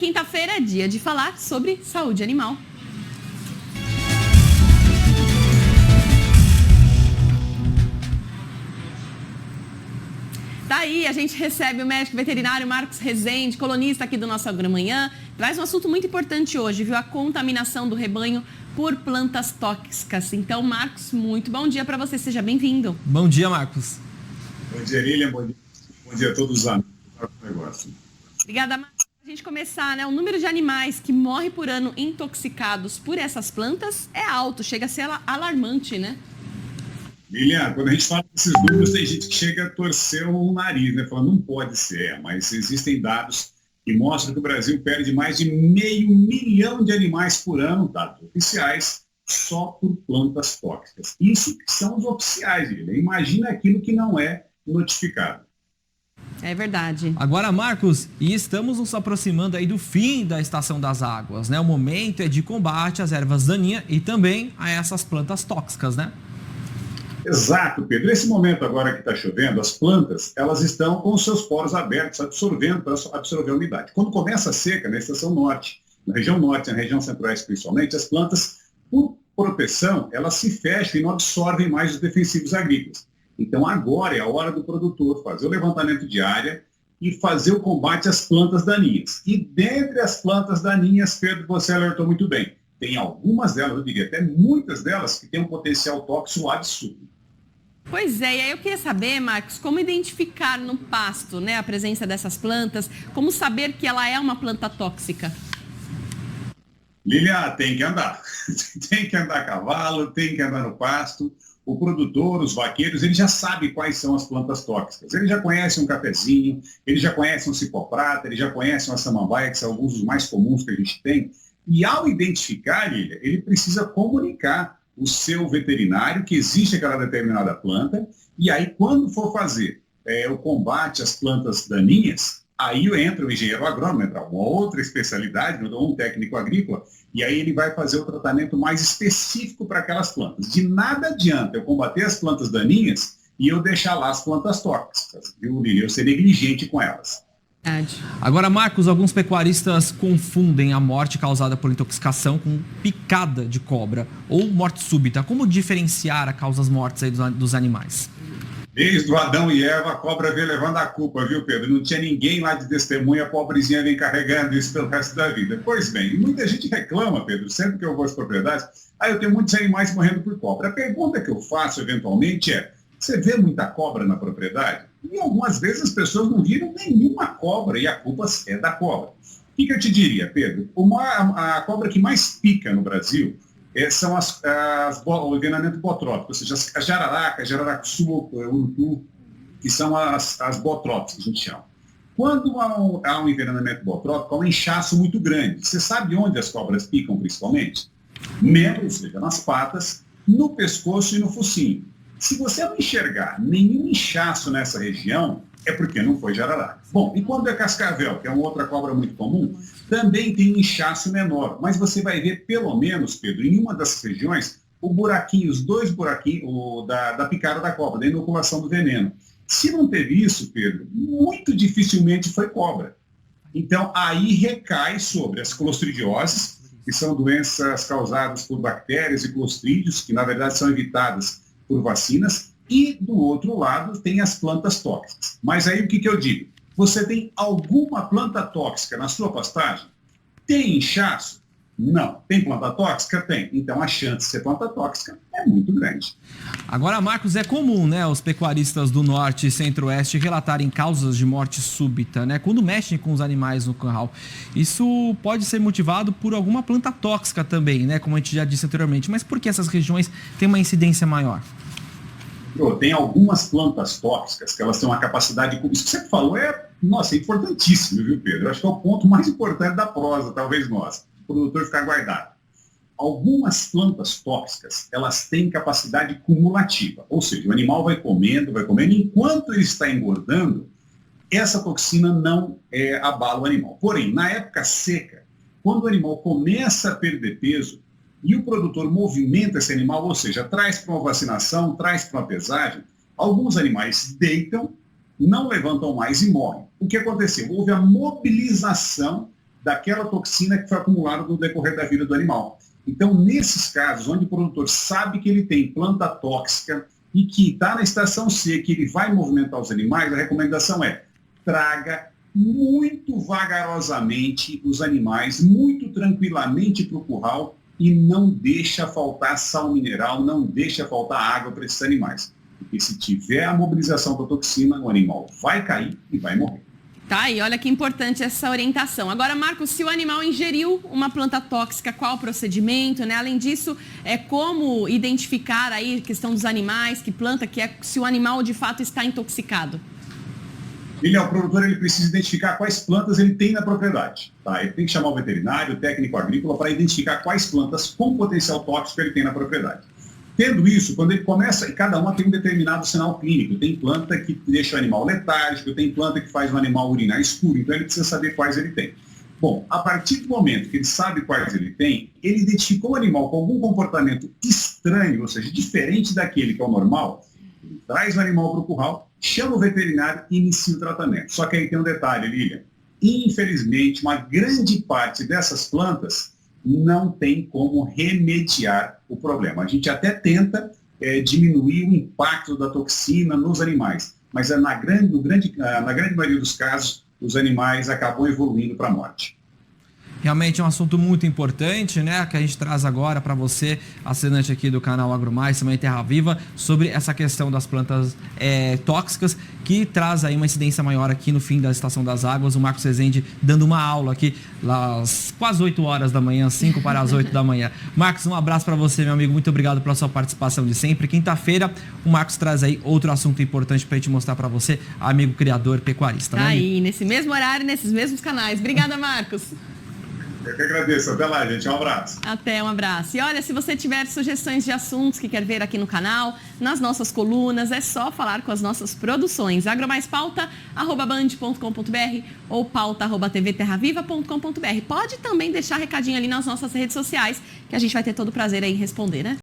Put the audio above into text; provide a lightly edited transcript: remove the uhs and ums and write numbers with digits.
Quinta-feira é dia de falar sobre saúde animal. Daí a gente recebe o médico veterinário Marcos Rezende, colunista aqui do nosso Agromanhã. Traz um assunto muito importante hoje, viu? A contaminação do rebanho por plantas tóxicas. Então, Marcos, muito bom dia para você. Seja bem-vindo. Bom dia, Marcos. Bom dia, Lilian. Bom dia a todos os amigos do negócio. Obrigada, Marcos. Para a gente começar, né? O número de animais que morre por ano intoxicados por essas plantas é alto, chega a ser alarmante, né? Lilian, quando a gente fala desses números, tem gente que chega a torcer o nariz, né? Falando, não pode ser, mas existem dados que mostram que o Brasil perde mais de 500 mil de animais por ano, dados oficiais, só por plantas tóxicas. Isso que são os oficiais, Lilian. Imagina aquilo que não é notificado. É verdade. Agora, Marcos, e estamos nos aproximando aí do fim da estação das águas, né? O momento é de combate às ervas daninhas e também a essas plantas tóxicas, né? Exato, Pedro. Nesse momento agora que está chovendo, as plantas, elas estão com os seus poros abertos, absorvendo para absorver a umidade. Quando começa a seca, na estação norte, na região centro-oeste principalmente, as plantas, por proteção, elas se fecham e não absorvem mais os defensivos agrícolas. Então agora é a hora do produtor fazer o levantamento de área e fazer o combate às plantas daninhas. E dentre as plantas daninhas, Pedro, você alertou muito bem, tem algumas delas, eu diria até muitas delas, que têm um potencial tóxico absurdo. Pois é, e aí eu queria saber, Marcos, como identificar no pasto, né, a presença dessas plantas, como saber que ela é uma planta tóxica? Lilian, tem que andar. Tem que andar a cavalo, tem que andar no pasto. O produtor, os vaqueiros, ele já sabe quais são as plantas tóxicas. Ele já conhece um cafezinho, ele já conhece um cipó-prata, ele já conhece uma samambaia, que são alguns dos mais comuns que a gente tem. E ao identificar, Lilian, ele precisa comunicar o seu veterinário que existe aquela determinada planta, e aí quando for fazer o combate às plantas daninhas, aí entra o engenheiro agrônomo, entra uma outra especialidade, um técnico agrícola, e aí ele vai fazer o tratamento mais específico para aquelas plantas. De nada adianta eu combater as plantas daninhas e eu deixar lá as plantas tóxicas, viu, Lilian? Eu ser negligente com elas. Agora, Marcos, alguns pecuaristas confundem a morte causada por intoxicação com picada de cobra ou morte súbita. Como diferenciar as causas mortes aí dos animais? Desde o Adão e Eva, a cobra veio levando a culpa, viu, Pedro? Não tinha ninguém lá de testemunha, a pobrezinha vem carregando isso pelo resto da vida. Pois bem, muita gente reclama, Pedro, sempre que eu vou às propriedades, eu tenho muitos animais morrendo por cobra. A pergunta que eu faço, eventualmente, é, você vê muita cobra na propriedade? E algumas vezes as pessoas não viram nenhuma cobra e a culpa é da cobra. O que eu te diria, Pedro? A cobra que mais pica no Brasil são o envenenamento botrópico, ou seja, a jararaca, jararaca-sul, urutu, que são as botrópicas, que a gente chama. Quando há um envenenamento botrópico, há um inchaço muito grande. Você sabe onde as cobras picam, principalmente? Membros, ou seja, nas patas, no pescoço e no focinho. Se você não enxergar nenhum inchaço nessa região, é porque não foi jararaca. Bom, e quando é cascavel, que é uma outra cobra muito comum, também tem um inchaço menor. Mas você vai ver, pelo menos, Pedro, em uma dessas regiões, os dois buraquinhos da picada da cobra, da inoculação do veneno. Se não teve isso, Pedro, muito dificilmente foi cobra. Então, aí recai sobre as clostridioses, que são doenças causadas por bactérias e clostrídeos, que na verdade são evitadas por vacinas, e do outro lado tem as plantas tóxicas. Mas aí o que eu digo? Você tem alguma planta tóxica na sua pastagem? Tem inchaço? Não. Tem planta tóxica? Tem. Então a chance de ser planta tóxica é muito grande. Agora, Marcos, é comum, né, os pecuaristas do norte e centro-oeste relatarem causas de morte súbita, né, quando mexem com os animais no curral. Isso pode ser motivado por alguma planta tóxica também, né, como a gente já disse anteriormente. Mas por que essas regiões têm uma incidência maior? Tem algumas plantas tóxicas que elas têm uma capacidade... Isso que você falou é importantíssimo, viu, Pedro? Acho que é o ponto mais importante da prosa, talvez nossa. O produtor ficar guardado. Algumas plantas tóxicas, elas têm capacidade cumulativa. Ou seja, o animal vai comendo, e enquanto ele está engordando, essa toxina não abala o animal. Porém, na época seca, quando o animal começa a perder peso, e o produtor movimenta esse animal, ou seja, traz para uma vacinação, traz para uma pesagem, alguns animais deitam, não levantam mais e morrem. O que aconteceu? Houve a mobilização daquela toxina que foi acumulada no decorrer da vida do animal. Então, nesses casos, onde o produtor sabe que ele tem planta tóxica e que está na estação seca, que ele vai movimentar os animais, a recomendação é: traga muito vagarosamente os animais, muito tranquilamente para o curral e não deixa faltar sal mineral, não deixa faltar água para esses animais. Porque se tiver a mobilização da toxina, o animal vai cair e vai morrer. Tá aí, olha que importante essa orientação. Agora, Marcos, se o animal ingeriu uma planta tóxica, qual o procedimento, né? Além disso, como identificar aí a questão dos animais, que planta que é, se o animal de fato está intoxicado? O produtor ele precisa identificar quais plantas ele tem na propriedade. Tá? Ele tem que chamar o veterinário, o técnico agrícola, para identificar quais plantas com potencial tóxico ele tem na propriedade. Tendo isso, quando ele começa, e cada uma tem um determinado sinal clínico. Tem planta que deixa o animal letárgico, tem planta que faz o animal urinar escuro, então ele precisa saber quais ele tem. Bom, a partir do momento que ele sabe quais ele tem, ele identificou o animal com algum comportamento estranho, ou seja, diferente daquele que é o normal, ele traz o animal para o curral, chama o veterinário e inicia o tratamento. Só que aí tem um detalhe, Lilian. Infelizmente, uma grande parte dessas plantas não tem como remediar o problema. A gente até tenta diminuir o impacto da toxina nos animais, mas na grande maioria dos casos, os animais acabam evoluindo para a morte. Realmente é um assunto muito importante, né? Que a gente traz agora para você, assinante aqui do canal AgroMais, também Terra Viva, sobre essa questão das plantas tóxicas, que traz aí uma incidência maior aqui no fim da Estação das Águas. O Marcos Rezende dando uma aula aqui, às quase 8 horas da manhã, 5 para as 8 da manhã. Marcos, um abraço para você, meu amigo. Muito obrigado pela sua participação de sempre. Quinta-feira, o Marcos traz aí outro assunto importante para a gente mostrar para você, amigo criador pecuarista. Tá né, aí, nesse mesmo horário, nesses mesmos canais. Obrigada, Marcos. Eu que agradeço. Até lá, gente. Um abraço. Até, um abraço. E olha, se você tiver sugestões de assuntos que quer ver aqui no canal, nas nossas colunas, é só falar com as nossas produções. agromaispauta@band.com.br ou pauta@tvterraviva.com.br. Pode também deixar recadinho ali nas nossas redes sociais, que a gente vai ter todo o prazer aí em responder, né?